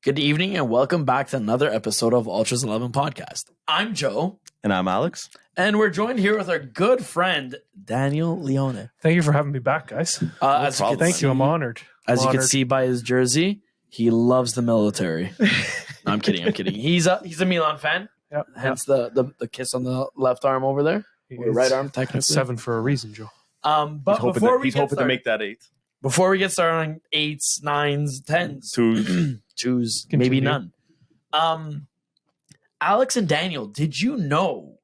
Good evening and welcome back to another episode of Ultras 11 podcast. I'm Joe. And I'm Alex. And we're joined here with our good friend, Daniel Leone. Thank you for having me back, guys. Thank you. I'm honored. As you can see by his jersey, he loves the military. No, I'm kidding. He's a Milan fan. Yep. Hence the kiss on the left arm over there. Or right arm, technically. It's 7 for a reason, Joe. But He's hoping to make that 8. Before we get started on 8s, 9s, 10s, 2s, maybe none. Alex and Daniel, did you know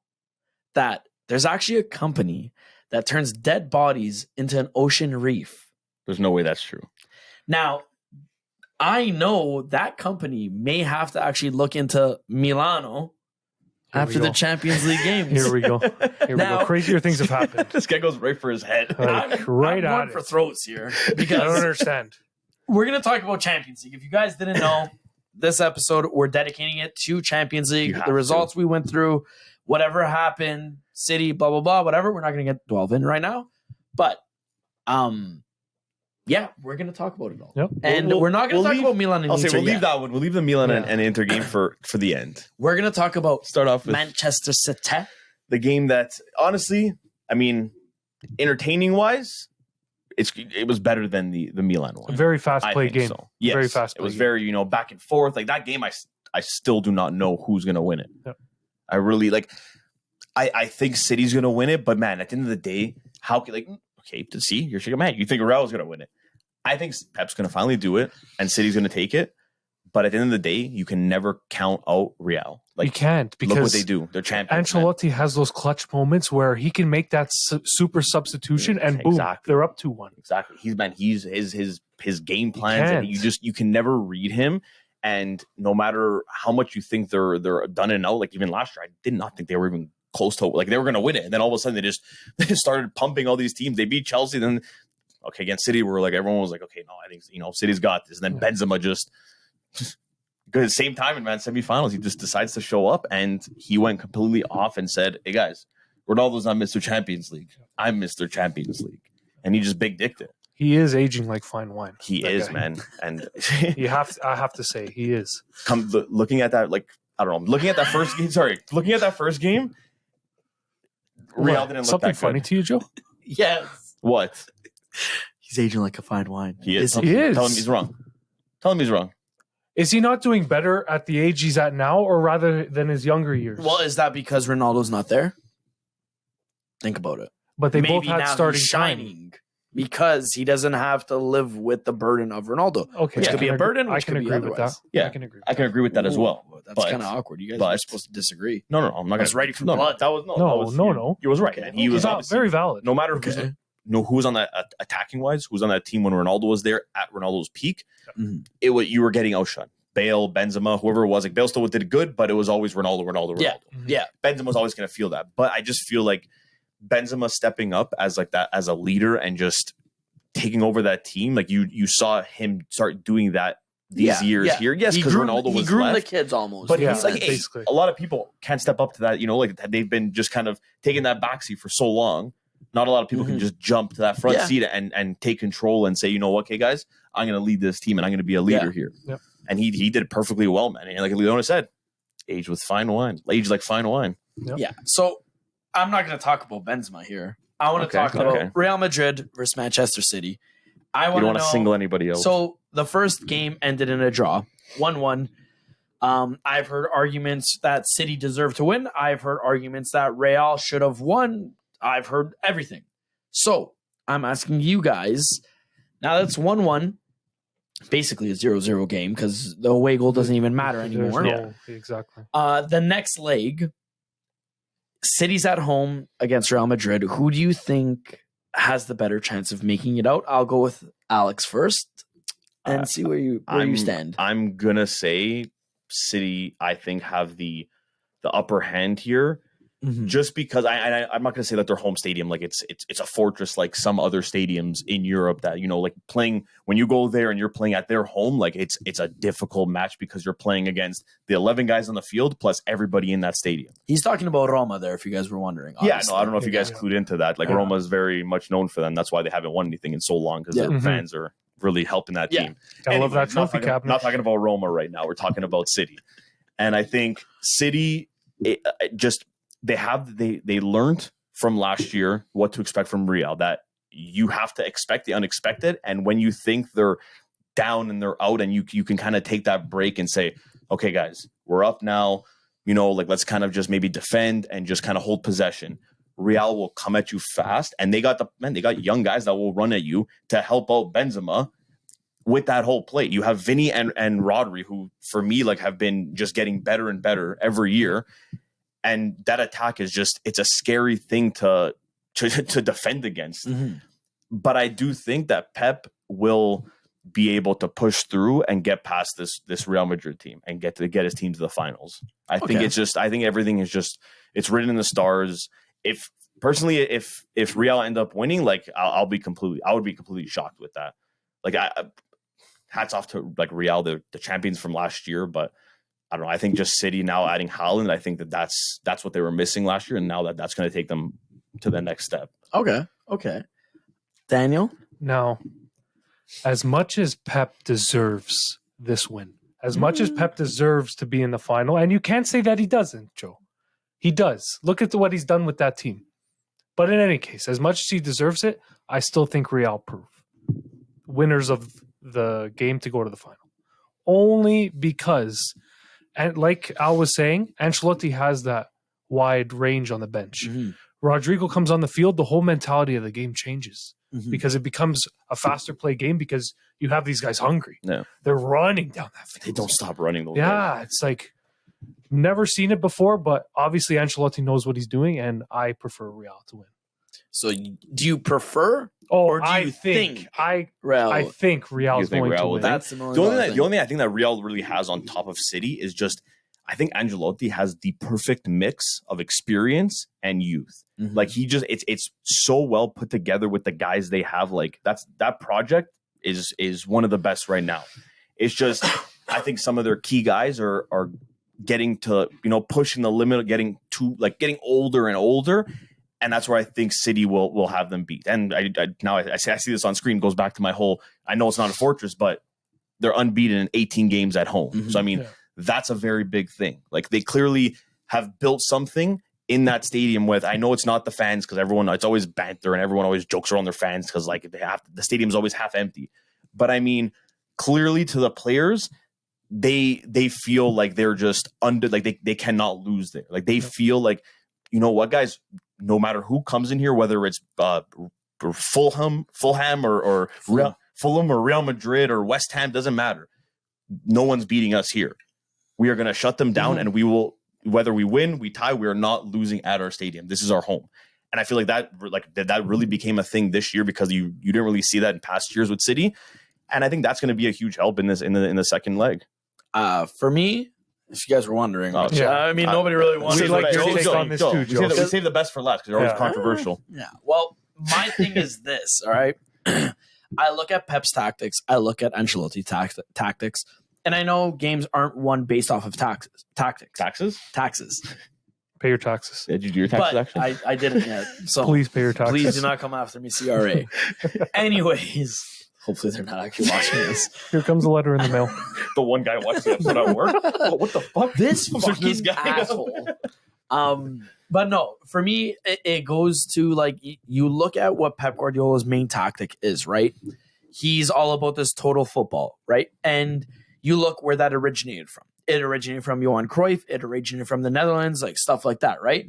that there's actually a company that turns dead bodies into an ocean reef? There's no way that's true. Now, I know that company may have to actually look into Milano after the Champions League games. Here we go. Crazier things have happened. This guy goes right for his head. I'm going for throats here because I don't understand. We're going to talk about Champions League. If you guys didn't know, this episode, we're dedicating it to Champions League. The results we went through, whatever happened, City, blah, blah, blah, whatever. We're not going to delve in right now. But, yeah, we're going to talk about it all. Yep. And we're not going to talk about Milan and Inter we'll leave that one. We'll leave the Milan and Inter game for the end. We're going to talk about Start off with Manchester City. The game that, honestly, I mean, entertaining-wise, it was better than the Milan one. A very fast-played game. So. Yes. Very fast. It was very, back and forth. Like, that game, I still do not know who's going to win it. Yep. I really, I think City's going to win it, but, man, at the end of the day, to see, you're shaking my head. You think Real's going to win it. I think Pep's going to finally do it, and City's going to take it. But at the end of the day, you can never count out Real. You can't, because look what they do. They're champions. Ancelotti has those clutch moments where he can make that super substitution, and boom, they're up 2-1. Exactly. He's his game plans, and you can never read him. And no matter how much you think they're done and out, like even last year, I did not think they were even close to they were going to win it. And then all of a sudden, they started pumping all these teams. They beat Chelsea, then against City, where everyone was like, okay, no, I think City's got this. And then Benzema just at the same time in semifinals, he just decides to show up, and he went completely off and said, "Hey guys, Ronaldo's not Mr. Champions League. I'm Mr. Champions League," and he just big dicked it. He is aging like fine wine. He is, man, and I have to say, he is. Looking at that, I don't know. Looking at that first game. Sorry, looking at that first game, Real didn't look something that funny good. to you, Joe? Yes. What? He's aging like a fine wine. He is. He is. Tell him he's wrong. Tell him he's wrong. Is he not doing better at the age he's at now, or rather than his younger years? Well, is that because Ronaldo's not there? Think about it. But they Maybe both had now starting he's shining because he doesn't have to live with the burden of Ronaldo. Okay, which could be a burden. I Which can could be agree with that. otherwise. Yeah, I can agree. I can agree with that as well. That's kind of awkward. You guys are supposed to disagree. No, I'm not going to. I was ready for blood. That was no. He was right. Okay. And he was obviously very valid. No matter who was on that attacking wise, who was on that team when Ronaldo was there at Ronaldo's peak, you were getting outshone. Bale, Benzema, whoever it was, Bale still did good, but it was always Ronaldo. Yeah. Benzema was always going to feel that, but I just feel like Benzema stepping up as that as a leader and just taking over that team. Like you saw him start doing that these years here. Yes, because Ronaldo was he grew left. The kids almost. But he's like, basically. A lot of people can't step up to that. They've been just kind of taking that backseat for so long. Not a lot of people can just jump to that front seat and take control and say, you know what, okay, guys, I'm going to lead this team and I'm going to be a leader here. Yep. And he did it perfectly well, man. And like Leona said, aged like fine wine. Yep. Yeah. So I'm not going to talk about Benzema here. I want to talk about Real Madrid versus Manchester City. You don't want to single anybody else. So the first game ended in a draw, 1-1. I've heard arguments that City deserved to win. I've heard arguments that Real should have won. I've heard everything. So I'm asking you guys, now that's 1-1. Basically a 0-0 game because the away goal doesn't even matter anymore. Exactly. The next leg, City's at home against Real Madrid. Who do you think has the better chance of making it out? I'll go with Alex first and see where you stand. I'm gonna say City, I think, have the upper hand here. Just because I'm not going to say that their home stadium, like it's a fortress like some other stadiums in Europe that, like playing when you go there and you're playing at their home, like it's a difficult match because you're playing against the 11 guys on the field plus everybody in that stadium. He's talking about Roma there, if you guys were wondering. Obviously. Yeah, no, I don't know if you guys clued into that. Like Roma is very much known for them. That's why they haven't won anything in so long because their fans are really helping that team. I love that trophy cabinet. Not talking about Roma right now. We're talking about City. And I think City they learned from last year what to expect from Real, that you have to expect the unexpected. And when you think they're down and they're out, and you can kind of take that break and say, okay, guys, we're up now. Let's kind of just maybe defend and just kind of hold possession. Real will come at you fast, and they got young guys that will run at you to help out Benzema with that whole play. You have Vinny and Rodri, who for me have been just getting better and better every year, and that attack is it's a scary thing to defend against. Mm-hmm. But I do think that Pep will be able to push through and get past this Real Madrid team and get his team to the finals. I think everything is it's written in the stars. If Real end up winning, I would be completely shocked with that. Hats off to Real, the champions from last year, but I don't know. I think just City now adding Haaland, I think that's what they were missing last year, and now that's going to take them to the next step. Okay. Daniel? Now, as much as Pep deserves this win, as much as Pep deserves to be in the final, and you can't say that he doesn't, Joe. He does. Look at what he's done with that team. But in any case, as much as he deserves it, I still think Real prove winners of the game to go to the final. Only because, and like Al was saying, Ancelotti has that wide range on the bench. Mm-hmm. Rodrigo comes on the field, the whole mentality of the game changes. Mm-hmm. Because it becomes a faster play game because you have these guys hungry. Yeah. They're running down that field. They don't stop running. It's never seen it before, but obviously Ancelotti knows what he's doing, and I prefer Real to win. So do you prefer? Or do you think Real is going to win? That's the only thing I think that Real really has on top of City is just, I think Ancelotti has the perfect mix of experience and youth. Mm-hmm. It's so well put together with the guys they have. That project is one of the best right now. It's just, I think some of their key guys are getting to, pushing the limit, getting older and older. And that's where I think City will have them beat. And I see this on screen, goes back to my whole, I know it's not a fortress, but they're unbeaten in 18 games at home. Mm-hmm. So, that's a very big thing. They clearly have built something in that stadium with, I know it's not the fans, because it's always banter and everyone always jokes around their fans because the stadium's always half empty. But clearly to the players, they feel like they're just under, they cannot lose there. They feel like, you know what, guys, no matter who comes in here, whether it's Fulham or Fulham or Real Madrid or West Ham, doesn't matter. No one's beating us here. We are going to shut them down, and we will, whether we win, we tie, we are not losing at our stadium. This is our home. And I feel like that really became a thing this year because you didn't really see that in past years with City. And I think that's going to be a huge help in the second leg. For me, if you guys were wondering, nobody really wants to take on this too, Joe. We save the best for last because they're always controversial. Yeah. Well, my thing is this, all right? I look at Pep's tactics. I look at Ancelotti's tactics. And I know games aren't won based off of tactics. Taxes. Pay your taxes. Did you do your taxes, actually? I didn't yet. So please pay your taxes. Please do not come after me, CRA. Anyways, hopefully they're not actually watching this. Here comes a letter in the mail. The one guy watching the episode at work. Oh, what the fuck? This fucking asshole. But no, for me, it goes to you look at what Pep Guardiola's main tactic is, right? He's all about this total football, right? And you look where that originated from. It originated from Johan Cruyff. It originated from the Netherlands, stuff like that, right?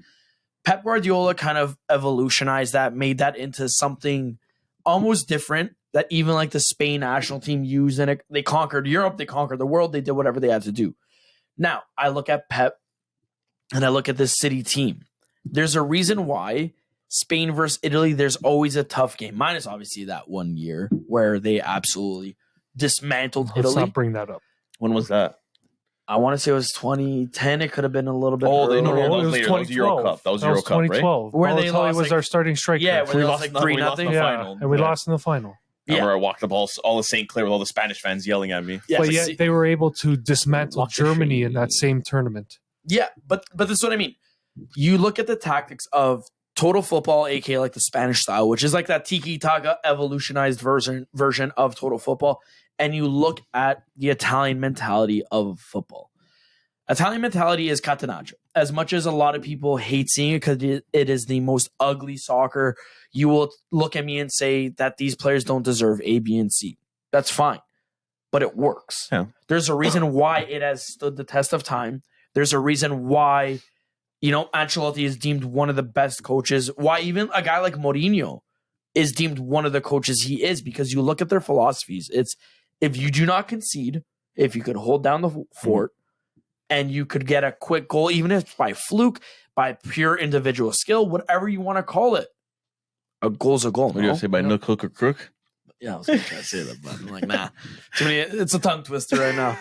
Pep Guardiola kind of evolutionized that, made that into something almost different that even the Spain national team used. And they conquered Europe. They conquered the world. They did whatever they had to do. Now, I look at Pep and I look at this City team. There's a reason why Spain versus Italy, there's always a tough game. Minus obviously that 1 year where they absolutely dismantled Italy. Let's not bring that up. When was that? I want to say it was 2010. It could have been a little bit. Oh, earlier. That was Euro Cup. That was Euro Cup, 2012. Right? Where they lost, was our starting striker. Yeah, we lost 3-0. Yeah, and we lost in the final. Yeah. Where I walked up all of St. Clair with all the Spanish fans yelling at me. Yeah, but yet they were able to dismantle Germany in that same tournament. Yeah, but this is what I mean. You look at the tactics of Total Football, aka like the Spanish style, which is like that Tiki Taka evolutionized version of Total Football, and you look at the Italian mentality of football. Italian mentality is catenaccio. As much as a lot of people hate seeing it because it is the most ugly soccer, you will look at me and say that these players don't deserve A, B, and C. That's fine, but it works. Yeah. There's a reason why it has stood the test of time. There's a reason why, Ancelotti is deemed one of the best coaches. Why even a guy like Mourinho is deemed one of the coaches he is, because you look at their philosophies. It's if you do not concede, if you could hold down the fort, and you could get a quick goal, even if it's by fluke, by pure individual skill, whatever you want to call it, a goal's a goal. What do you say by nook, hook, or crook? Yeah, I was going to try to say that, but I'm like, nah. Too many, it's a tongue twister right now.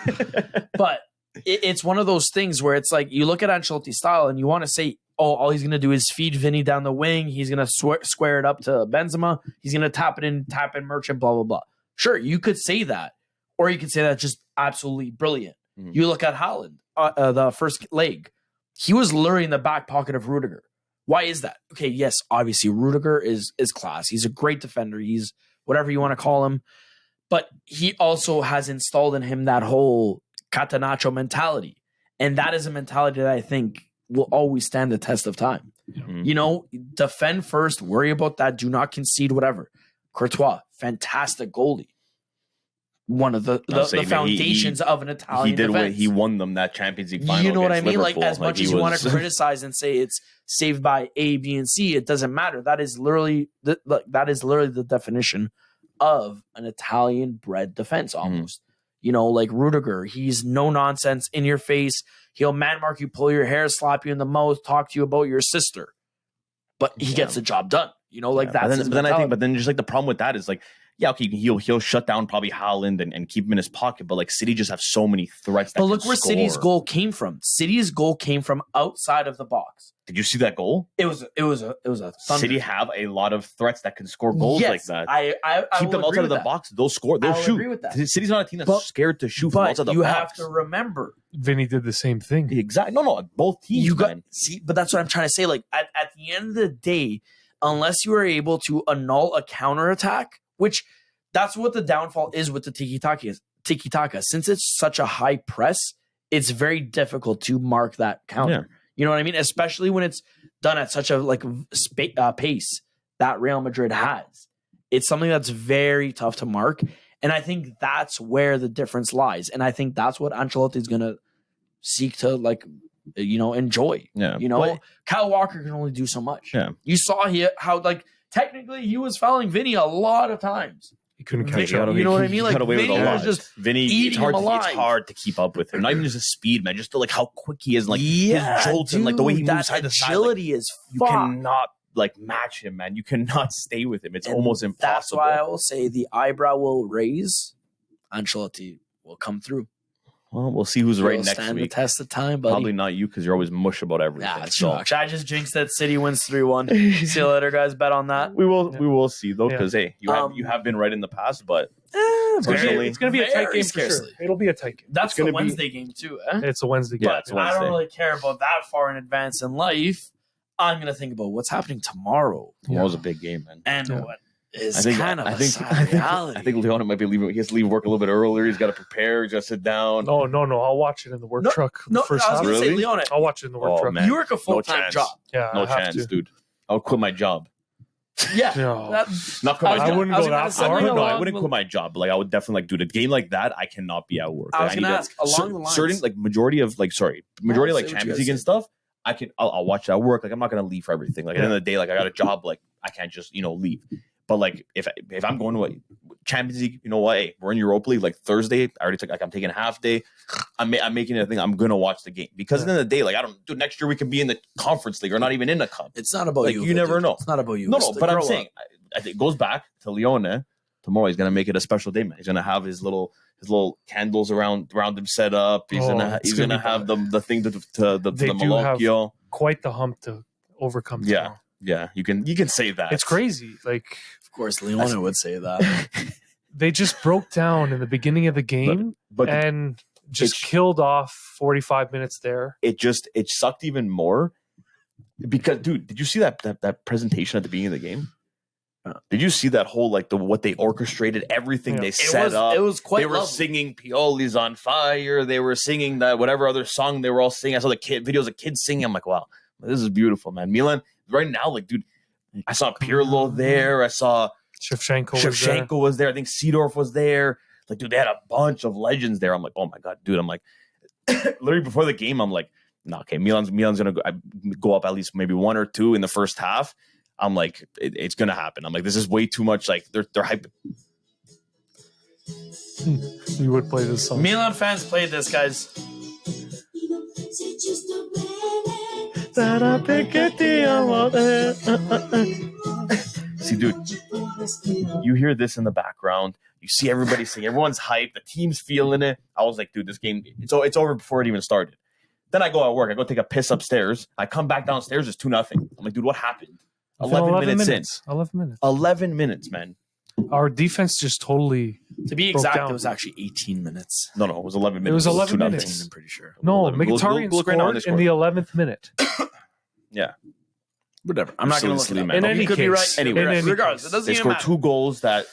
But it's one of those things where it's like you look at Ancelotti's style and you want to say, oh, all he's going to do is feed Vinny down the wing. He's going to square it up to Benzema. He's going to tap in Merchant, blah, blah, blah. Sure, you could say that. Or you could say that's just absolutely brilliant. Mm-hmm. You look at Haaland, the first leg. He was literally in the back pocket of Rudiger. Why is that? Okay, yes, obviously Rudiger is class. He's a great defender. He's whatever you want to call him. But he also has installed in him that whole catenaccio mentality. And that is a mentality that I think will always stand the test of time. Mm-hmm. Defend first, worry about that, do not concede, whatever. Courtois, fantastic goalie. One of the foundations of an Italian defense. He won them that Champions League final. You know what I mean? Liverpool. Like, as much as you want to criticize and say it's saved by A, B, and C, it doesn't matter. That is literally the definition of an Italian-bred defense almost. Mm-hmm. Like Rudiger, he's no nonsense, in your face. He'll man mark you, pull your hair, slap you in the mouth, talk to you about your sister. But he gets the job done. That's his mentality. But then just like the problem with that is like, yeah, okay, he'll shut down probably Haaland and keep him in his pocket, but like City just have so many threats. But look where City's goal came from. City's goal came from outside of the box. Did you see that goal? It was a thunder. City have a lot of threats that can score goals like that. I keep them outside of the box. They'll score. They'll shoot. Agree with that. City's not a team that's scared to shoot from outside the box. You have to remember, Vinny did the same thing. Exactly. No, both teams. But that's what I'm trying to say. Like at the end of the day, unless you are able to annul a counterattack, which that's what the downfall is with the tiki-taka. Since it's such a high press, it's very difficult to mark that counter. Yeah. You know what I mean? Especially when it's done at such a pace that Real Madrid has. It's something that's very tough to mark. And I think that's where the difference lies. And I think that's what Ancelotti is going to seek to enjoy. Yeah. But Kyle Walker can only do so much. Yeah. You saw how technically he was fouling Vinny a lot of times. He couldn't catch up. You know what I mean? Like Vinny was just Vinny, it's hard to keep up with him. Not even just his speed, man. Just like how quick he is, his jolts and like the way he moves side to side. Agility is you cannot match him, man. You cannot stay with him. It's almost impossible. That's why I will say the eyebrow will raise. Ancelotti will come through. Well, we'll see who's right next stand week. The test of time, buddy. Probably not you because you're always mush about everything. Yeah, that's true. Actually, I just jinxed that City wins 3-1. See you later, guys. Bet on that. We will see though, because you have been right in the past, but it's going to be a tight game for sure. It'll be a tight game. That's the Wednesday game too. It's a Wednesday game. Yeah, it's Wednesday. I don't really care about that far in advance in life. I'm going to think about what's happening tomorrow. Tomorrow's a big game, man. And what is kind of I think Leona might be leaving. He has to leave work a little bit earlier. He's got to prepare. He's got to sit down. No. I'll watch it in the work truck. I was going to say, Leona. I'll watch it in the work truck. Man. You work a full-time job. Yeah, no chance, dude. I'll quit my job. Yeah. Not quit my job. I wouldn't go that far. I wouldn't quit my job. Like I would definitely dude, a game like that, I cannot be at work. I was going to ask along the lines. Certain majority of Champions League and stuff. I'll watch that work. Like I'm not gonna leave for everything. Like at the end of the day, like I got a job. Like I can't just leave. But like if I'm going to Champions League, you know what? Hey, we're in Europa League. Like Thursday, I already took. Like I'm taking a half day. I'm making it a thing. I'm gonna watch the game because at the end of the day, like next year we could be in the Conference League or not even in the cup. It's not about you. You never know. It's not about you. No. But I'm saying, I think it goes back to Leone. Tomorrow he's gonna make it a special day, man. He's gonna have his little candles around him set up. He's gonna have the thing to the Malocchio. Quite the hump to overcome. Tomorrow. Yeah. You can say that. It's crazy. Like, of course, Leona would say that. They just broke down in the beginning of the game and just killed off 45 minutes there. It sucked even more Because, dude, did you see that presentation at the beginning of the game? Did you see that whole what they orchestrated, everything they set up? It was quite. They were lovely. singing "Pioli's on Fire." They were singing that whatever other song they were all singing. I saw the videos of kids singing. I'm like, wow, this is beautiful, man. Milan right now, dude, I saw Pirlo there. I saw Shevchenko was there. I think Seedorf was there. Dude, they had a bunch of legends there. I'm like, oh my god, dude. I'm like, literally before the game, I'm like, no, okay, Milan's gonna go up at least maybe 1 or 2 in the first half. I'm like, it's gonna happen. I'm like, this is way too much. They're hyping. You would play this song. Milan fans played this, guys. See, dude, you hear this in the background. You see everybody sing. Everyone's hyped. The team's feeling it. I was like, dude, this game, it's over before it even started. Then I go at work. I go take a piss upstairs. I come back downstairs. It's 2-0. I'm like, dude, what happened? 11 minutes in. 11 minutes. 11 minutes, man. Our defense just totally. To be exact, it was actually 18 minutes. No, it was 11 minutes. It was 11 2-0. minutes. I'm pretty sure. No, Mkhitaryan scored in the 11th minute. Yeah. Whatever. I'm not going to look at it. In any could case. Be right. Anyway, regardless, it doesn't they even scored matter. 2 goals that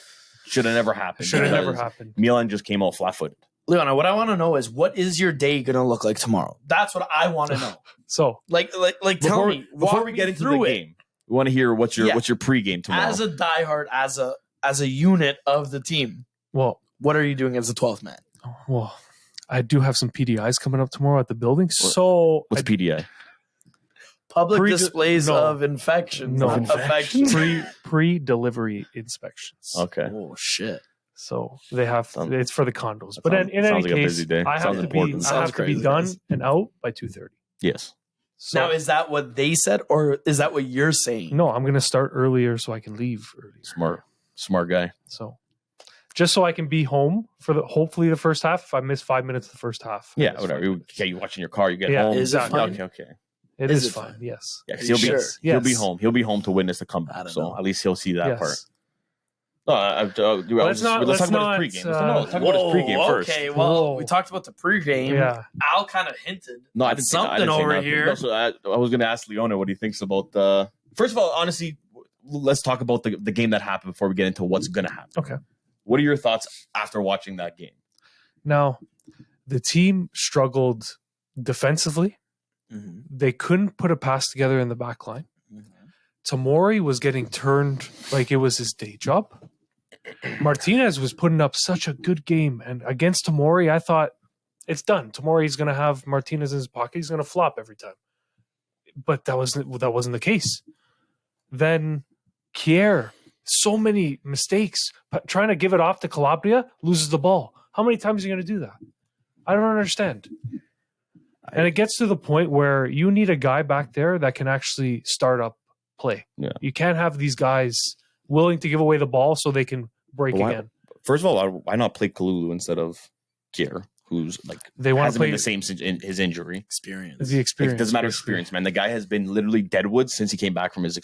should have never happened. Should have never happened. Milan just came out flat-footed. Leona, what I want to know is, what is your day going to look like tomorrow? That's what I want to know. So, tell me before we get into the game. We want to hear what's your pregame tomorrow. As a diehard, as a unit of the team. Well, what are you doing as the 12th man? Well, I do have some PDIs coming up tomorrow at the building. So what's PDI? Public displays of infection. No, affection. Pre-delivery inspections. Okay. Oh shit. So they have it's for the condos. But in any like case, a busy day. I have to be done and out by 2:30. Yes. So, now, is that what they said, or is that what you're saying? No, I'm going to start earlier so I can leave earlier. Smart guy. So, just so I can be home for hopefully the first half. If I miss 5 minutes the first half, yeah, whatever. You watch in your car. You get home. Is it fine? Okay. It is fine. Yes. Yeah, because he'll be home. He'll be home to witness the comeback. So at least he'll see that part. No, let's talk about his pregame. Let's talk about his pregame first. Okay, well, we talked about the pregame. Yeah. Al kind of hinted at something over here. No, so I was going to ask Leona what he thinks about the. First of all, honestly, let's talk about the game that happened before we get into what's going to happen. Okay. What are your thoughts after watching that game? Now, the team struggled defensively. Mm-hmm. They couldn't put a pass together in the back line. Mm-hmm. Tomori was getting turned like it was his day job. Martinez was putting up such a good game, and against Tomori, I thought it's done. Tomori's going to have Martinez in his pocket. He's going to flop every time. But that wasn't the case. Then Kier, so many mistakes, trying to give it off to Calabria, loses the ball. How many times are you going to do that? I don't understand. And it gets to the point where you need a guy back there that can actually start up play. Yeah. You can't have these guys willing to give away the ball so they can break again. First of all, why not play Kalulu instead of Kier, who's they want to play the same in his injury experience? The experience it doesn't matter experience, man. The guy has been literally deadwood since he came back from his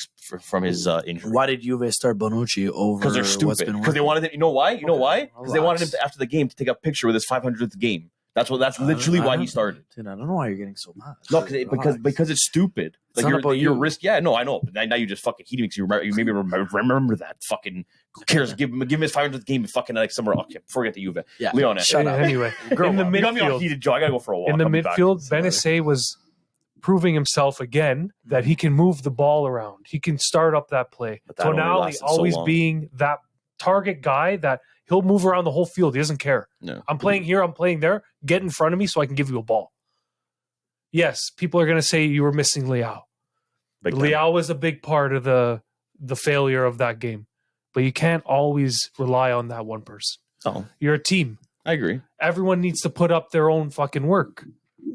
injury. Why did Juve start Bonucci over? Because they're stupid. Because they wanted him. You know why? Because they wanted him after the game to take a picture with his 500th game. That's literally why he started. Dude, I don't know why you're getting so mad. No, because it's stupid. It's not about your risk. Yeah, no, I know. But now you just fucking heating because you maybe remember that fucking. Who cares? Give him his 500th game and fucking somewhere. Okay, forget the Juve. Yeah, Leona. Shut up. Anyway, in the midfield, you got me on heated, Joe. I gotta go for a walk. In the midfield, Benacer was proving himself again that he can move the ball around. He can start up that play. Tonali always being that target guy that he'll move around the whole field. He doesn't care. No. I'm playing here. I'm playing there. Get in front of me so I can give you a ball. Yes, people are going to say you were missing Leao. Leao was a big part of the failure of that game. But you can't always rely on that one person. Oh. You're a team. I agree. Everyone needs to put up their own fucking work.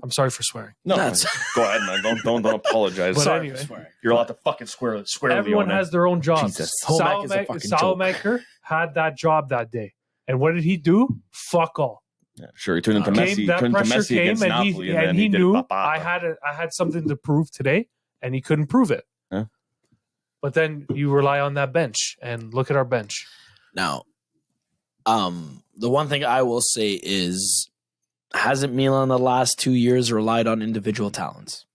I'm sorry for swearing. No, go ahead, man. Don't apologize. Sorry for swearing. You're allowed to fucking swear. Everyone has their own job. Salamaker had that job that day. And what did he do? Fuck all. Yeah, sure. He turned into Messi. That pressure came against Napoli, and he knew I had something to prove today, and he couldn't prove it. Yeah. But then you rely on that bench, and look at our bench. Now, the one thing I will say is, hasn't Milan the last 2 years relied on individual talents?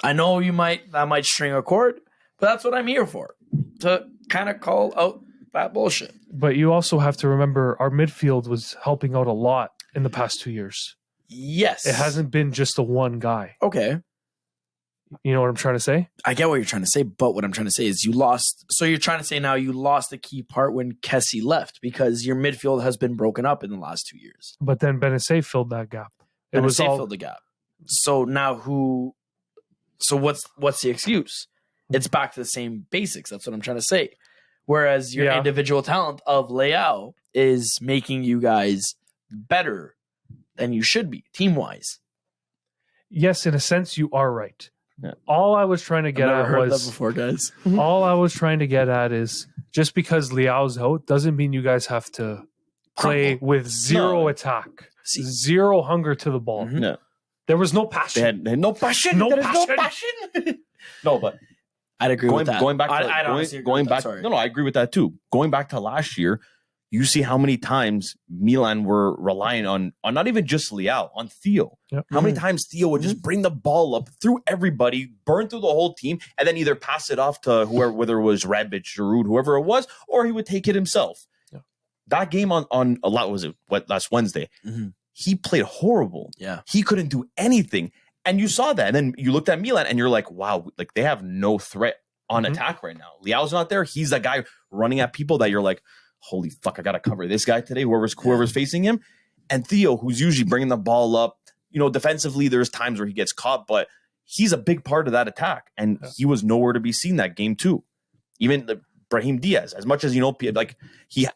I know that might string a chord, but that's what I'm here for, to kind of call out that bullshit. But you also have to remember our midfield was helping out a lot in the past 2 years. Yes. It hasn't been just the one guy. Okay. You know what I'm trying to say? I get what you're trying to say, but what I'm trying to say is you lost. So you're trying to say now you lost the key part when Kessie left because your midfield has been broken up in the last 2 years. But then Benacer filled that gap. It was all filled the gap. So now who? So what's the excuse? It's back to the same basics. That's what I'm trying to say. Whereas your individual talent of Leao is making you guys better than you should be team wise. Yes, in a sense, you are right. Yeah. All I was trying to get I've never at heard was that before, guys. all I was trying to get at is just because Leao's out doesn't mean you guys have to play with zero attack, zero hunger to the ball. No. There was no passion. They had no passion. No There is passion. no passion. No, but I'd agree with that. Going back to I agree with that too. Going back to last year, you see how many times Milan were relying on not even just Leao, on Theo. Yep. How many times Theo would just bring the ball up through everybody, burn through the whole team, and then either pass it off to whoever, whether it was Rebic, Giroud, whoever it was, or he would take it himself. Yeah. That game on a lot was it last Wednesday? Mm-hmm. He played horrible. Yeah, he couldn't do anything, and you saw that. And then you looked at Milan, and you're like, wow, like they have no threat on attack right now. Leao's not there. He's that guy running at people that you're like, holy fuck, I got to cover this guy today, whoever's facing him. And Theo, who's usually bringing the ball up, defensively, there's times where he gets caught, but he's a big part of that attack. And he was nowhere to be seen that game too. Even Brahim Diaz, as much as,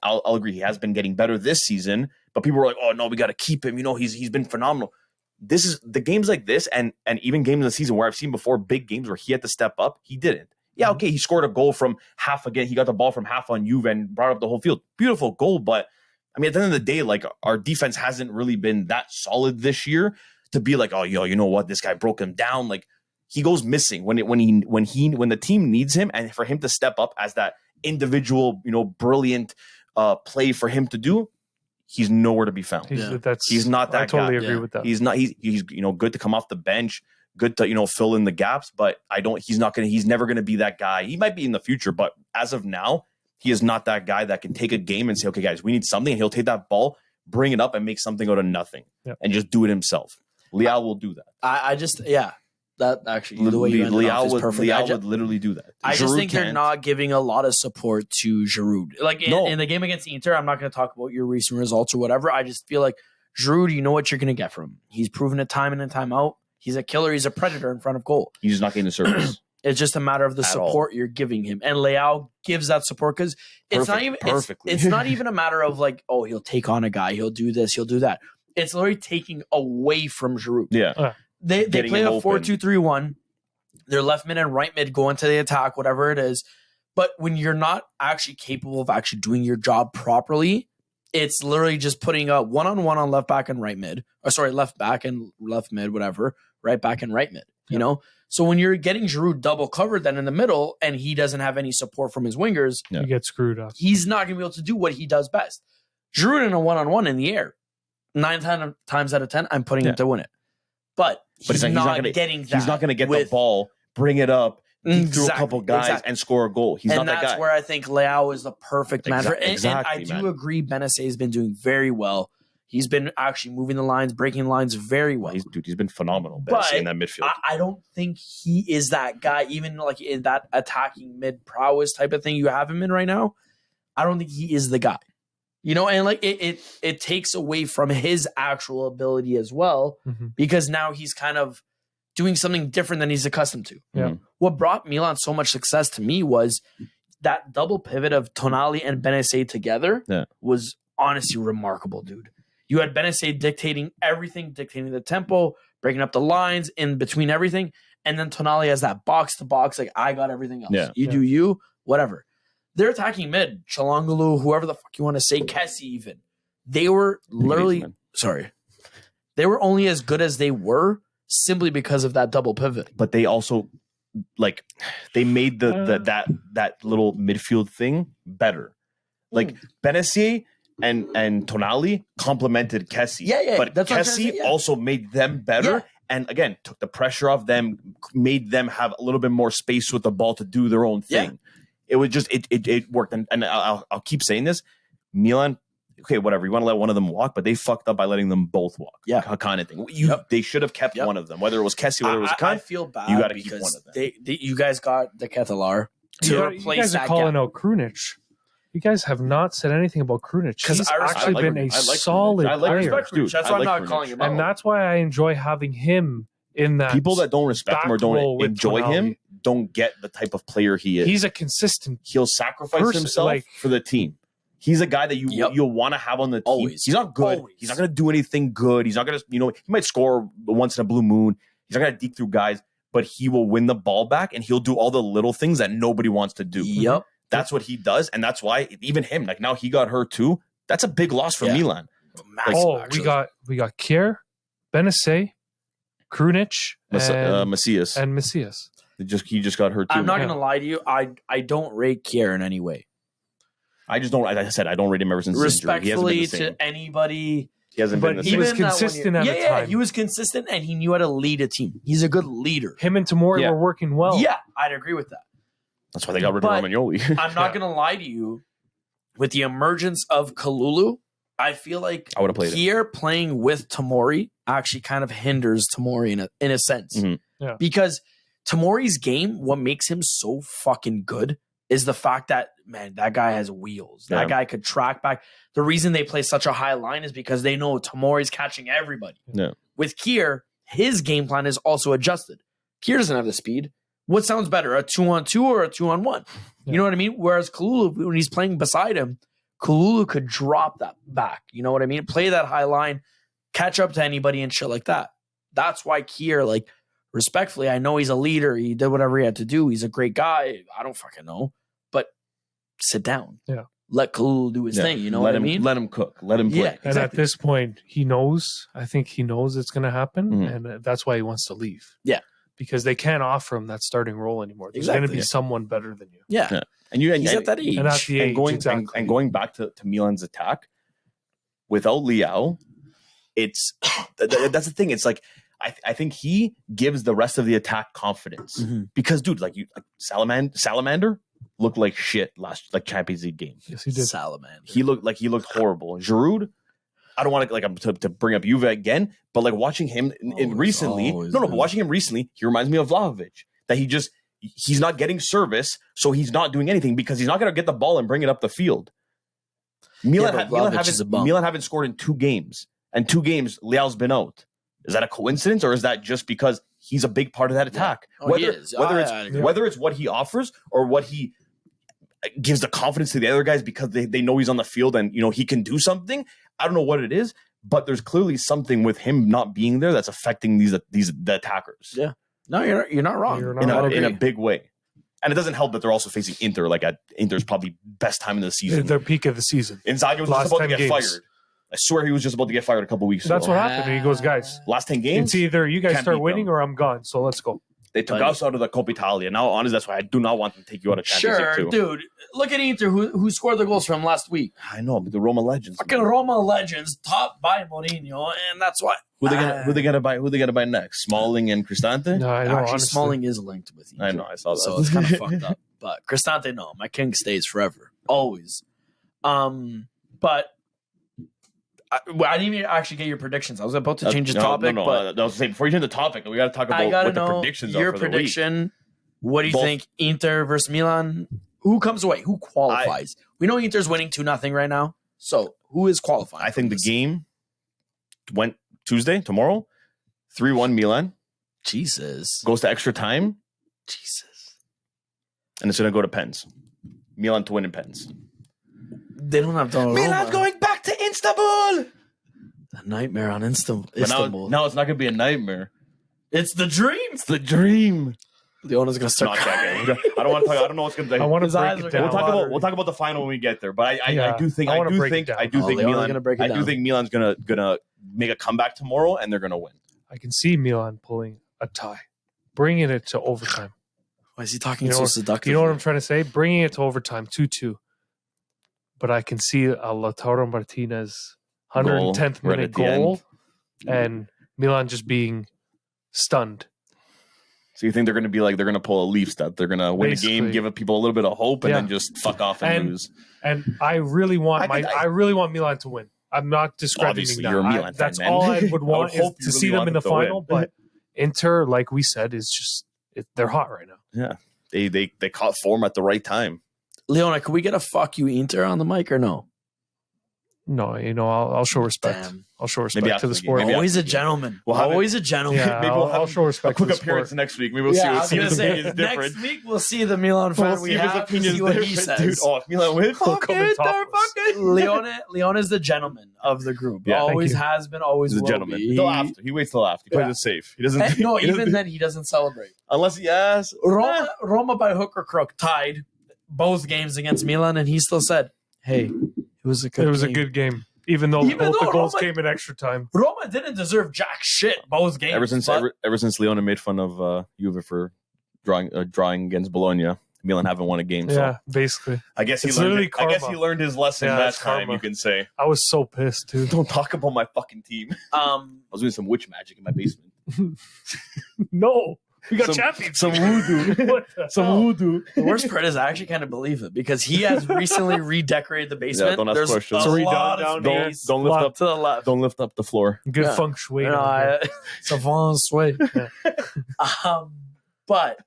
I'll agree, he has been getting better this season, but people were like, oh no, we got to keep him. He's been phenomenal. This is the games like this. And even games in the season where I've seen before big games where he had to step up, he didn't. Yeah, okay, he scored a goal from half again. He got the ball from half on Juve and brought up the whole field. Beautiful goal, but I mean, at the end of the day, like our defense hasn't really been that solid this year to be like, oh, you know what, this guy broke him down. Like he goes missing when the team needs him, and for him to step up as that individual, brilliant play for him to do. He's nowhere to be found. He's not that guy. I totally agree with that. He's not. He's good to come off the bench. Good to fill in the gaps, but he's never gonna be that guy. He might be in the future, but as of now, he is not that guy that can take a game and say, okay, guys, we need something. And he'll take that ball, bring it up, and make something out of nothing, and just do it himself. Leao will do that. That actually the way you ended off is perfect. Leao would literally do that. I just think they're not giving a lot of support to Giroud. Like in the game against Inter, I'm not going to talk about your recent results or whatever. I just feel like Giroud, you know what you're going to get from him. He's proven it time in and time out. He's a killer. He's a predator in front of goal. He's not getting the service. It's just a matter of the support you're giving him. And Leao gives that support because it's not even it's not even a matter of like, oh, he'll take on a guy. He'll do this. He'll do that. It's literally taking away from Giroud. Yeah. They play a 4-2-3-1. Their left mid and right mid go into the attack, whatever it is. But when you're not actually capable of actually doing your job properly, it's literally just putting a one-on-one on left back and right mid. Or sorry, left back and left mid, whatever. Right back and right mid, So when you're getting Giroud double covered then in the middle and he doesn't have any support from his wingers, you get screwed up. He's not going to be able to do what he does best. Giroud in a one-on-one in the air, 9 times out of 10, I'm putting him to win it. But he's not getting that. He's not going to get the ball, bring it up, through a couple guys and score a goal. He's not that guy. That's where I think Leao is the perfect man for it. And I do agree Benacer has been doing very well. He's been actually moving the lines, breaking lines very well. He's been phenomenal in that midfield. I don't think he is that guy, even like in that attacking mid prowess type of thing you have him in right now. I don't think he is the guy. And like it takes away from his actual ability as well, because now he's kind of doing something different than he's accustomed to. Yeah. What brought Milan so much success to me was that double pivot of Tonali and Benacer together was honestly remarkable, dude. You had Benacer dictating everything, dictating the tempo, breaking up the lines in between everything. And then Tonali has that box to box, like, I got everything else. You do you, whatever. They're attacking mid, Çalhanoğlu, whoever the fuck you want to say, Kessie even. They were literally, they were only as good as they were simply because of that double pivot. But they also, they made that little midfield thing better. Like, Benacer and Tonali complemented Kessie. Yeah. But Kessie also made them better. and again took the pressure off them, made them have a little bit more space with the ball to do their own thing. It was just it worked, and I'll keep saying this. Milan, okay, whatever, you want to let one of them walk, but they fucked up by letting them both walk. Kind of thing. They should have kept one of them, whether it was Kessie, whether it was I feel bad. You got to keep one of them. You guys got the Ketelar to replace you guys are that calling gap. out Krunic. You guys have not said anything about Krunic. He's actually been a solid player. That's why I'm not calling him out. And that's why I enjoy having him in that. People that don't respect him or don't enjoy Tonali. him don't get the type of player he is. He's a consistent. He'll sacrifice himself for the team. He's a guy that you'll want to have on the team. Always. He's not good. Always. He's not going to do anything good. He's not going to, he might score once in a blue moon. He's not going to deke through guys, but he will win the ball back and he'll do all the little things that nobody wants to do. Yep. That's what he does. And that's why even him, like now he got hurt too. That's a big loss for Milan. We got Kier, Benacer, Krunic, Macias. And Macias. He just got hurt too. I'm not going to lie to you. I don't rate Kier in any way. I just don't. Like I said, I don't rate him ever since respectfully to anybody. He hasn't been the same. He was consistent at the time. He was consistent, and he knew how to lead a team. He's a good leader. Him and Tomori were working well. Yeah, I'd agree with that. That's why they got rid of Romagnoli. I'm not going to lie to you. With the emergence of Kalulu, I feel like I would have played here playing with Tomori actually kind of hinders Tomori in a sense. Mm-hmm. Yeah. Because Tomori's game, what makes him so fucking good is the fact that, man, that guy has wheels. That guy could track back. The reason they play such a high line is because they know Tomori's catching everybody. Yeah. With Kier, his game plan is also adjusted. Kier doesn't have the speed. What sounds better, a 2-on-2 or a 2-on-1? You know what I mean? Whereas Kalulu, when he's playing beside him, Kalulu could drop that back. You know what I mean? Play that high line, catch up to anybody and shit like that. That's why Kier, like, respectfully, I know he's a leader. He did whatever he had to do. He's a great guy. I don't fucking know. But sit down. Yeah. Let Kalulu do his thing. You know what I mean? Let him cook. Let him play. Yeah, And at this point, he knows. I think he knows it's going to happen. And that's why he wants to leave. Yeah. Because they can't offer him that starting role anymore. There's going to be someone better than you. Yeah. And he's at that age. And at the age, and going back to Milan's attack, without Leao, it's that's the thing. It's like I think he gives the rest of the attack confidence because, dude, like Salamander looked like shit last Champions League game. Yes, he did. Salamander. He looked horrible. Giroud, I don't want to bring up Juve again, but like watching him watching him recently, he reminds me of Vlahovic. That he's not getting service, so he's not doing anything because he's not going to get the ball and bring it up the field. Milan haven't scored in 2 games, and 2 games Leao's been out. Is that a coincidence, or is that just because he's a big part of that attack? Yeah. Whether it's what he offers or what he gives the confidence to the other guys because they know he's on the field and he can do something. I don't know what it is, but there's clearly something with him not being there that's affecting the attackers. Yeah. No, you're not wrong. In a big way. And it doesn't help that they're also facing Inter, like at Inter's probably best time of the season. Their peak of the season. Inzaghi was just about to get fired. I swear he was just about to get fired a couple weeks ago. That's what happened. And he goes, guys, last 10 games, it's either you guys start winning or I'm gone. So let's go. They took us out of the Coppa Italia. Now, honestly, that's why I do not want them to take you out of Champions League too. Dude. Look at Inter, who scored the goals from last week. I know, but the Roma legends. Fucking Roma legends, topped by Mourinho, and that's why. Who they gonna buy? Who they gonna buy next? Smalling and Cristante? No, I know. Actually, Smalling is linked with Inter. I know, I saw that. So it's kind of fucked up. But Cristante, no, my king stays forever, always. But I didn't even actually get your predictions. I was about to change the topic. But I was saying, before you change the topic, we got to talk about what the predictions are for the week. Your prediction. What do you think? Inter versus Milan. Who comes away? Who qualifies? We know Inter's winning 2-0 right now. So who is qualifying? I think the game went tomorrow, 3-1 Milan. Jesus. Goes to extra time. Jesus. And it's going to go to pens. Milan to win in pens. They don't have Donnarumma. Milan going back to Istanbul. A nightmare on Istanbul. Now it's not going to be a nightmare. It's the dream. It's the dream. Leona's going to start crying. I don't want to talk. I don't know what's going to. I want to break it down. We'll talk about the final when we get there. But I do think Milan's going to make a comeback tomorrow and they're going to win. I can see Milan pulling a tie, bringing it to overtime. Why is he talking so seductively? You know what I'm trying to say? Bringing it to overtime, 2-2. But I can see a Lautaro Martinez 110th minute goal and Milan just being stunned. So you think they're going to be like, they're going to pull a Leafs that they're going to win a game, give people a little bit of hope, and then just fuck off and lose. And I really want I really want Milan to win. I'm not discrediting that. You're a Milan fan, that's man. all I would want is to see them in the final. Win. But Inter, like we said, is just they're hot right now. Yeah, they caught form at the right time. Leona, can we get a fuck you Inter on the mic or no? No, I'll show respect. Damn. I'll show respect to the sport. Maybe Always a gentleman. We'll have Always a gentleman. Yeah, Maybe we'll I'll show respect. A quick to the appearance sport. next week. Maybe we'll I was see gonna if his say, opinion is different. next week we'll see the Milan fan we have to see what he says. Oh, if Milan wins, Fuck come and it, talk they're to us. fucking. Leon is the gentleman of the group. Yeah. Always Thank you. has been, always he's a will gentleman. be. He'll after. He waits till after. He plays it safe. He doesn't. No, he doesn't- even then he doesn't celebrate. unless he asks. Roma by hook or crook tied both games against Milan, and he still said, "Hey, it was a good. It was a game." good game, even though both the goals came in extra time. Roma didn't deserve jack shit both games. Ever since Leona made fun of Juve for drawing against Bologna, Milan haven't won a game. So Yeah, basically. I guess he It's learned. literally I guess he karma. learned his lesson Yeah, that it's time. karma. You can say, I was so pissed, too. "Don't talk about my fucking team." I was doing some witch magic in my basement. No, we got Some- champions. some voodoo. What the Some hell? voodoo. The worst part is I actually kind of believe it because he has recently redecorated the basement. Yeah, don't ask There's questions. a It's lot redone of down here. space Don't lift Lot up. to the left. Don't lift up the floor. Good Yeah. feng shui. No, down here. it's a feng shui. But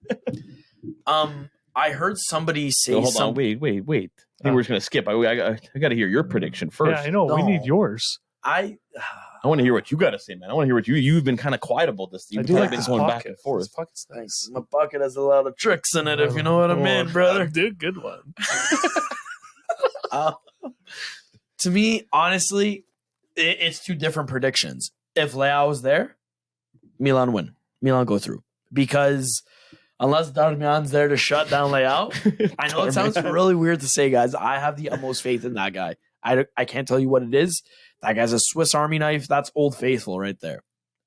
I heard somebody say So hold on. something. Wait. I think we're just gonna skip. I got to hear your prediction first. Yeah, I know. We No. need yours. I want to hear what you got to say, man. I want to hear what you've been kind of quiet about this. I You've do been like this going pocket. back and forth. This pocket's Thanks. nice. My bucket has a lot of tricks in it, if you know what I mean, brother. Dude, good one. To me, honestly, it's two different predictions. If Leao was there, Milan win. Milan go through. Because unless Darmian's there to shut down Leao, I know it sounds really weird to say, guys. I have the utmost faith in that guy. I can't tell you what it is. That guy's a Swiss Army knife. That's Old Faithful right there.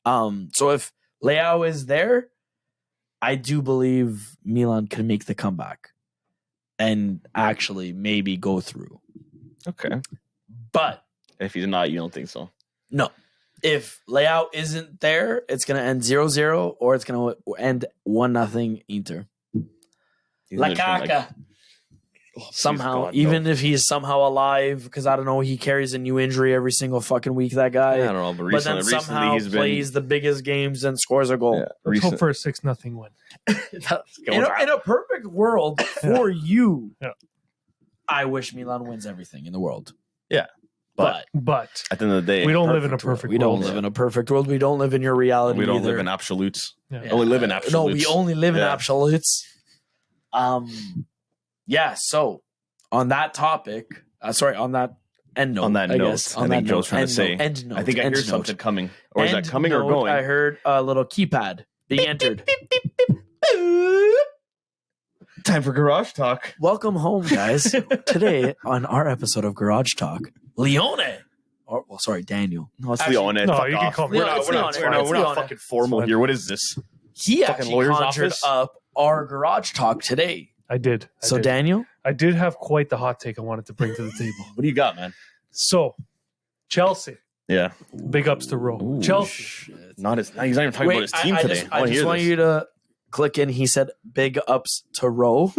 So if Leao is there, I do believe Milan can make the comeback and actually maybe go through. Okay. But If he's not, you don't think so? no, if Leao isn't there, it's going to end 0-0 or it's going to end 1-0 Inter. He's La gonna try, like, Caca. Somehow, God, even no. if he's somehow alive, because I don't know, he carries a new injury every single fucking week, that guy. I don't know, but But then recently somehow he's been. plays the biggest games and scores a goal. Yeah, Let's hope recent- for a 6-0 win. in a perfect world for you, Yeah. I wish Milan wins everything in the world. Yeah. But But At the end of the day, we don't live in a perfect world. perfect we don't world. live in a perfect world. We don't live in your reality. We don't either. live in absolutes. Yeah. Yeah. Only live in absolutes. No, we only live in Yeah. absolutes. Yeah. So on that topic, on that end note, On that I note, guess, I think Joe's trying to say. end note, I think I end hear note. something coming, or is that End coming or note, going? I heard a little keypad being entered. Time for garage talk. Welcome home, guys. Today on our episode of Garage Talk, Leone. Daniel. No, it's Actually, Leone. no, Fuck you can off. call me We're Leone. not, It's we're not, Leone. we're not, It's we're not Leone. fucking formal Fine. here. What is this? He Fucking actually lawyer's conjured office? up our Garage Talk today. I did. So, Daniel, I did have quite the hot take I wanted to bring to the table. What do you got, man? So, Chelsea. Yeah. Big ups to Rowe. Ooh. Chelsea. He's not even talking about his team I today. I just want you to click in. He said, "Big ups to Roe."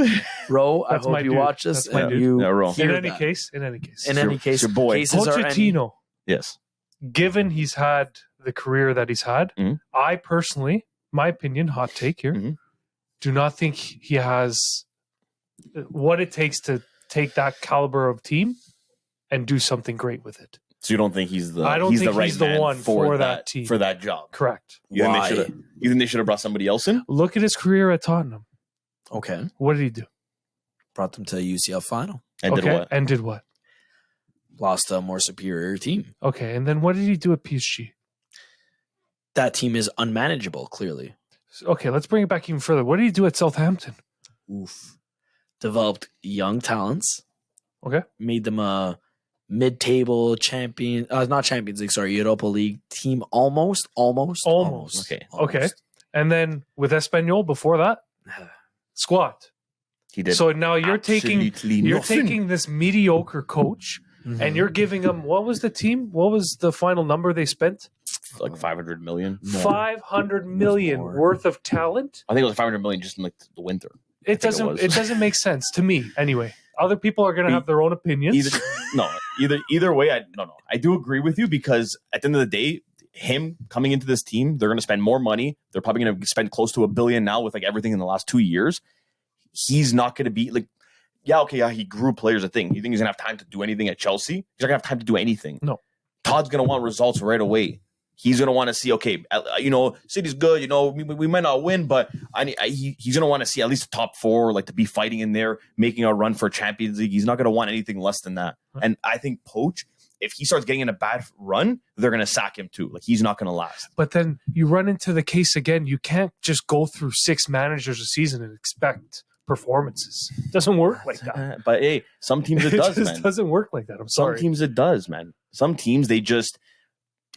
Roe, I That's hope my you dude. watch this That's my and dude. you Yeah, Roe. hear In any that. case. In It's any case, it's your boy. cases are any- Pochettino, Yes. given he's had the career that he's had, Mhm. I personally, my opinion, hot take here, Mhm. do not think he has what it takes to take that caliber of team and do something great with it. So you don't think he's the? I don't he's think the right he's the man one for that team. for that job. Correct. You think, Why? you think they should have brought somebody else in? Look at his career at Tottenham. Okay, What did he do? brought them to a UCL final. And did what? And did what? Lost to a more superior team. Okay. And then what did he do at PSG? That team is unmanageable. Clearly, Okay, let's bring it back even further. What did he do at Southampton? oof. Developed young talents. Okay. Made them a mid-table champion. Not Champions League. Sorry, Europa League team. Almost. Okay. Okay. And then with Espanyol before that, squad. He did. So now you're absolutely nothing. taking this mediocre coach Mhm. and you're giving him, what was the team? What was the final number they spent? like 500 million. 500 million more. worth of talent. I think it was 500 million just in like the winter. It doesn't make sense to me anyway. Other people are going to have their own opinions. Either way, I do agree with you, because at the end of the day, him coming into this team, they're going to spend more money. They're probably going to spend close to $1 billion now with like everything in the last 2 years. He's not going to be like, he grew players a thing. You think he's going to have time to do anything at Chelsea? He's not going to have time to do anything. No. Todd's going to want results right away. He's going to want to see, okay, City's good. We might not win, but he's going to want to see at least the top 4, like to be fighting in there, making a run for Champions League. He's not going to want anything less than that. And I think Poch, if he starts getting in a bad run, they're going to sack him too. Like, he's not going to last. But then you run into the case again. You can't just go through 6 managers a season and expect performances. It doesn't work like that. But hey, some teams it does, man. It doesn't work like that. I'm sorry. Some teams it does, man. Some teams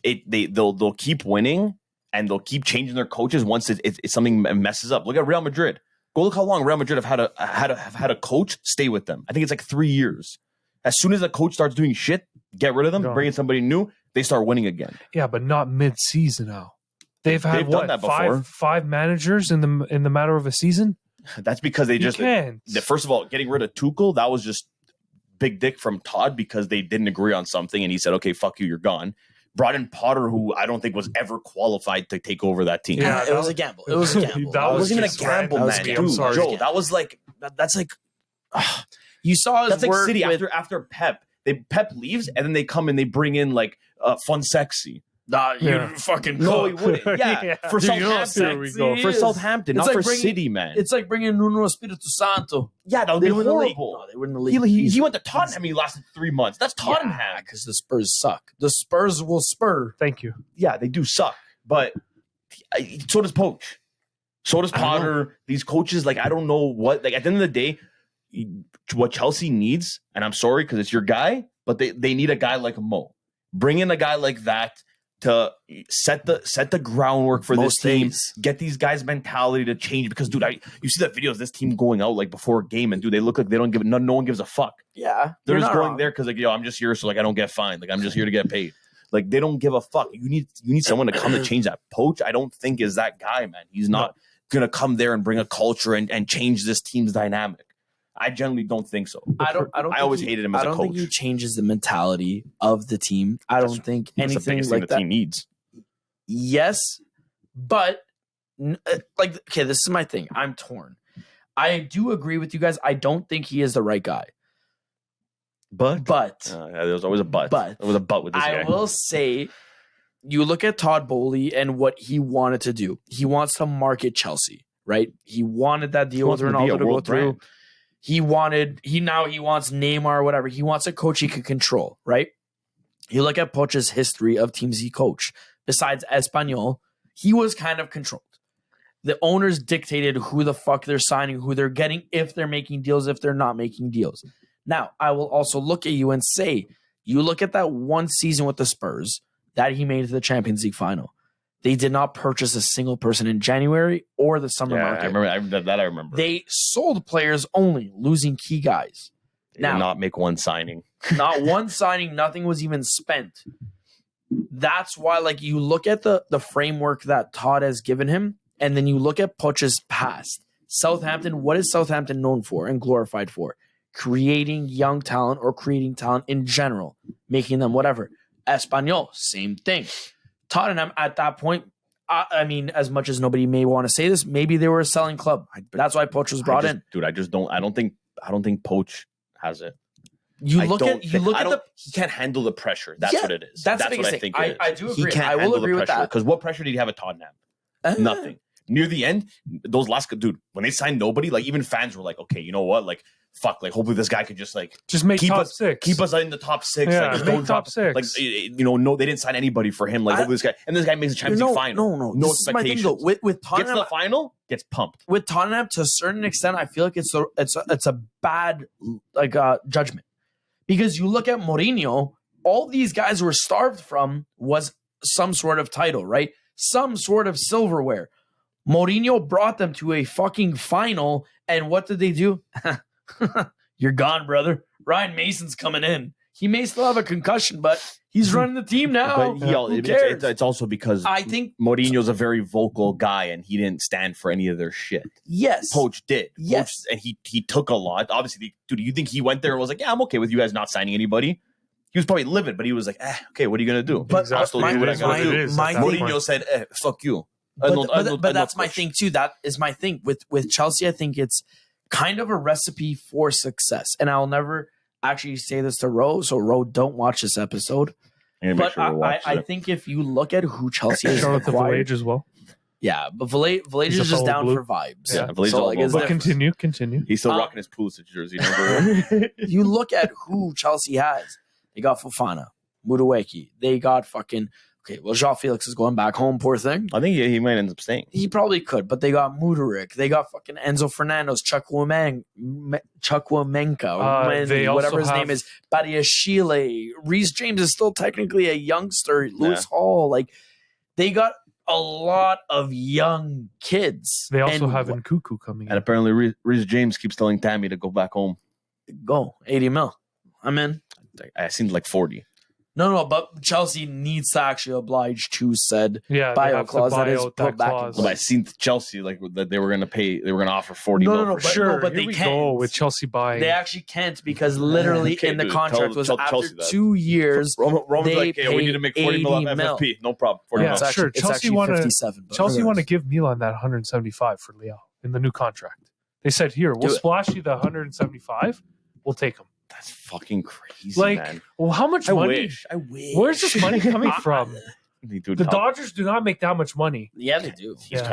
they'll keep winning and they'll keep changing their coaches once it's something messes up. Look at Real Madrid. Go look how long Real Madrid have had a coach stay with them. I think it's like 3 years. As soon as the coach starts doing shit, get rid of them, bring in somebody new, they start winning again. Yeah, but not mid-season now. They've done that before. Five managers in the matter of a season? That's because they just first of all, getting rid of Tuchel, that was just big dick from Todd, because they didn't agree on something and he said, okay, fuck you, you're gone. Brought in Potter, who I don't think was ever qualified to take over that team. Yeah, it was a gamble. It was a gamble. That wasn't even a gamble, man. Dude, Joe, that was like that's like you saw his that's like work City with, after Pep. Pep leaves and then they come and they bring in like Fun Sexy. You fucking No, he wouldn't. Yeah, for Southampton. For Southampton, not for City, man. It's like bringing Nuno Espirito Santo. Yeah, that would be horrible. No, they were in the league. He went to Tottenham. He lasted 3 months. That's Tottenham. Because the Spurs suck. The Spurs will spur. Thank you. Yeah, they do suck. But so does Poch. So does Potter. These coaches, like, I don't know what. Like, at the end of the day, what Chelsea needs, and I'm sorry because it's your guy, but they need a guy like Mo. Bring in a guy like that to set the groundwork for this team. Get these guys' mentality to change, because dude, you see that videos this team going out like before a game, and dude, they look like they don't give no one gives a fuck. Yeah, they're just going there because like, yo, I'm just here so like I don't get fined. Like, I'm just here to get paid. Like, they don't give a fuck. You need someone to come to change that. Poch, I don't think, is that guy, man. He's not gonna come there and bring a culture and change this team's dynamic. I generally don't think so. I always hated him as a coach. I don't think he changes the mentality of the team. I don't think anything like the team needs. Yes, but like, okay, this is my thing. I'm torn. I do agree with you guys. I don't think he is the right guy. But there's always a but. There was a but with this guy. I will say, you look at Todd Bowley and what he wanted to do. He wants to market Chelsea, right? He wanted that deal with Ronaldo to go through. He wants Neymar or whatever. He wants a coach he could control, right? You look at Poch's history of teams he coached. Besides Espanyol, he was kind of controlled. The owners dictated who the fuck they're signing, who they're getting, if they're making deals, if they're not making deals. Now, I will also look at you and say, you look at that one season with the Spurs that he made to the Champions League final. They did not purchase a single person in January or the summer market. I remember that. I remember. They sold players only, losing key guys. They did not make one signing. Not one signing. Nothing was even spent. That's why, like, you look at the framework that Todd has given him, and then you look at Poch's past. Southampton, what is Southampton known for and glorified for? Creating young talent or creating talent in general, making them whatever. Espanyol, same thing. Tottenham at that point, I mean, as much as nobody may want to say this, maybe they were a selling club. That's why Poch was brought in. Dude, I don't think Poch has it. He can't handle the pressure. That's what it is. That's what I think it is. I do agree. I will agree with that. Because what pressure did he have at Tottenham? Nothing. Near the end, those last dude, when they signed nobody, like, even fans were like, okay, you know what? Like, fuck, like, hopefully this guy could just make keep top us, six. Keep us in the top six. Yeah, like, make top six. Like, no, they didn't sign anybody for him. Like, hopefully this guy makes a Champions League final. No this expectations. Is my thing, though. With Tottenham, gets to the final, gets pumped. With Tottenham, to a certain extent, I feel like it's a bad judgment, because you look at Mourinho, all these guys were starved from was some sort of title, right? Some sort of silverware. Mourinho brought them to a fucking final, and what did they do? You're gone, brother. Ryan Mason's coming in. He may still have a concussion, but he's running the team now. But Who cares? it's also because I think Mourinho's a very vocal guy, and he didn't stand for any of their shit. yes. Poach did. Yes. And he took a lot. Obviously, dude, you think he went there and was like, yeah, I'm okay with you guys not signing anybody? He was probably livid, but he was like, okay, what are you going to do? But I'll still do what I got to do. Mourinho said, fuck you. But that's my thing too. That is my thing with Chelsea. I think it's kind of a recipe for success, and I'll never actually say this to Ro. So Ro, don't watch this episode. But I think if you look at who Chelsea has acquired as well. Yeah, but Village is just down for vibes. Yeah, so like, but continue. He's still rocking his Pulisic jersey. Remember? You look at who Chelsea has. They got Fofana, Mudueki. They got fucking. Okay, well, João Felix is going back home, poor thing. I think he might end up staying. He probably could, but they got Mudryk. They got fucking Enzo Fernandez, Chukwuemeka, whatever his name is, Badiashile. Reece James is still technically a youngster. Lewis Hall. Like, they got a lot of young kids. They also have Nkuku coming in. And apparently Reece James keeps telling Tammy to go back home. Go, 80 mil. I'm in. I seemed like 40. No, but Chelsea needs to actually oblige to said bio clause that is put back. But I seen Chelsea like that they were going to pay. They were going to offer 40. No, but they can't. Go with Chelsea buying. They actually can't because literally in the contract was after 2 years. Roman's they like, hey, we need to make 40 mil off FFP. No problem. 40 mil. Sure. It's actually 57. Chelsea want to give Milan that 175 for Leao in the new contract. They said, here, we'll splash you the 175. We'll take them. That's fucking crazy, man. Well, how much money? I wish. Where's this money coming from? The Dodgers do not make that much money. Yeah, they do. It's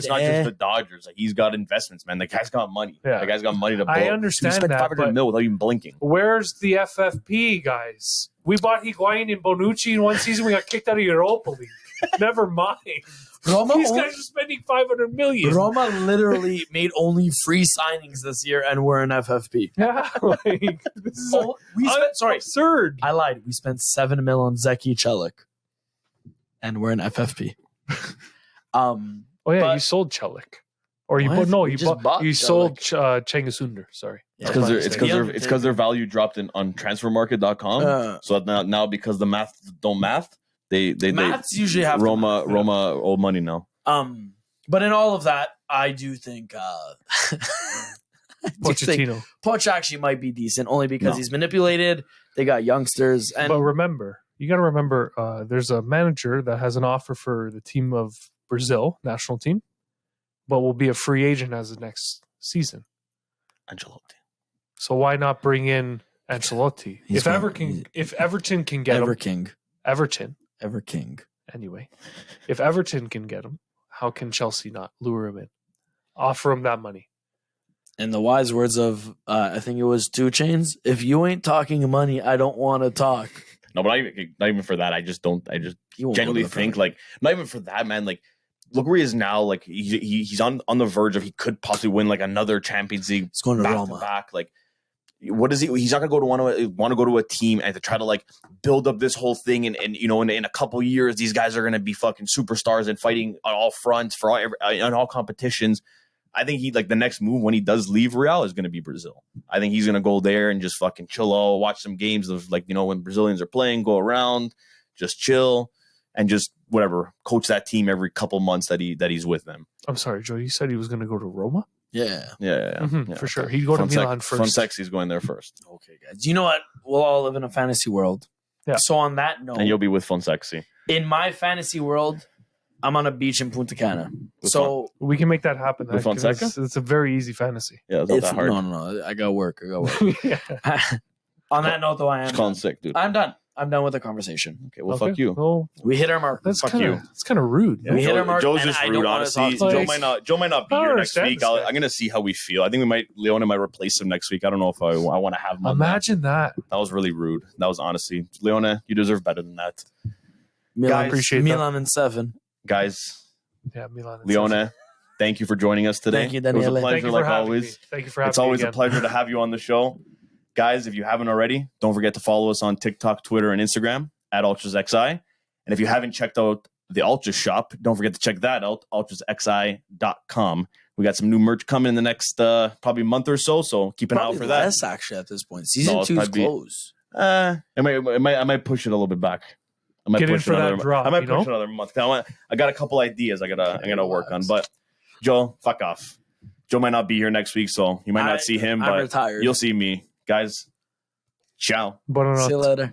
not just the Dodgers. Like, he's got investments, man. The guy's got money. Yeah. The guy's got money to blow. I understand that. 500 mil without even blinking. Where's the FFP, guys? We bought Higuain and Bonucci in one season. We got kicked out of Europa League. Never mind. These guys are spending 500 million. Roma literally made only free signings this year, and we're in FFP. Yeah, this is absurd. I lied. We spent 7 mil on Zeki Celik, and we're in FFP. You sold Celik, or you sold Cengiz. Sorry, it's because their value dropped on transfermarket.com. So now because the math don't math. Maths usually have Roma old money now. But in all of that, I do think Pochettino. Poch actually might be decent only because he's manipulated. They got youngsters, but you got to remember, there's a manager that has an offer for the team of Brazil national team, but will be a free agent as of next season. Ancelotti. So why not bring in Ancelotti? If Everton can get Everking. Anyway, if Everton can get him, how can Chelsea not lure him in? Offer him that money. In the wise words of, I think it was 2 Chainz, if you ain't talking money, I don't want to talk. No, but not even for that. I just genuinely think, like, not even for that, man. Like, look where he is now. Like, he's on the verge of, he could possibly win, like, another Champions League. It's going to Roma. Back. Like, what is he? He's not going to want to go to a team and to try to, like, build up this whole thing. And you know, in a couple years, these guys are going to be fucking superstars and fighting on all fronts on all competitions. I think the next move when he does leave Real is going to be Brazil. I think he's going to go there and just fucking chill out, watch some games of, like, you know, when Brazilians are playing, go around, just chill and just whatever, coach that team every couple months that he's with them. I'm sorry, Joe. You said he was going to go to Roma? Yeah, for sure. He'd go to Milan first. Fonseca's going there first. Okay, guys. You know what? We'll all live in a fantasy world. Yeah. So on that note, and you'll be with Fonseca. In my fantasy world, I'm on a beach in Punta Cana. So we can make that happen. With Fonseca? It's a very easy fantasy. Yeah, it's not that hard. No. I got work. On that note, though, I am. Just calling sick, dude. I'm done. I'm done with the conversation. Okay, well, fuck you. Well, we hit our mark. That's fuck you. It's kind of rude. Yeah. We hit our mark. Joe's just rude, honestly. Joe might not be here next week. I'm going to see how we feel. I think Leona might replace him next week. I don't know if I want to have him. Imagine that. That was really rude. That was honestly. Leona, you deserve better than that. Milan, appreciate Milan in 7. Guys. Yeah, Milan. Leona, thank you for joining us today. Thank you, Daniele. It was a pleasure, like always. Thank you for having me. It's always a pleasure to have you on the show. Guys, if you haven't already, don't forget to follow us on TikTok, Twitter, and Instagram at UltrasXI. And if you haven't checked out the Ultras shop, don't forget to check that out, ultrasxi.com. We got some new merch coming in the next probably month or so. So keep an eye out for that. Less actually at this point. Season No, 2 is probably- close. I might push it a little bit back. I might Get in push for that another. drop, I might you push know? another month. I got a couple ideas. I'm gonna work on. But Joe, fuck off. Joe might not be here next week, so you might not see him, I'm but retired. you'll see me, guys. Ciao. Buonanotte. See you later.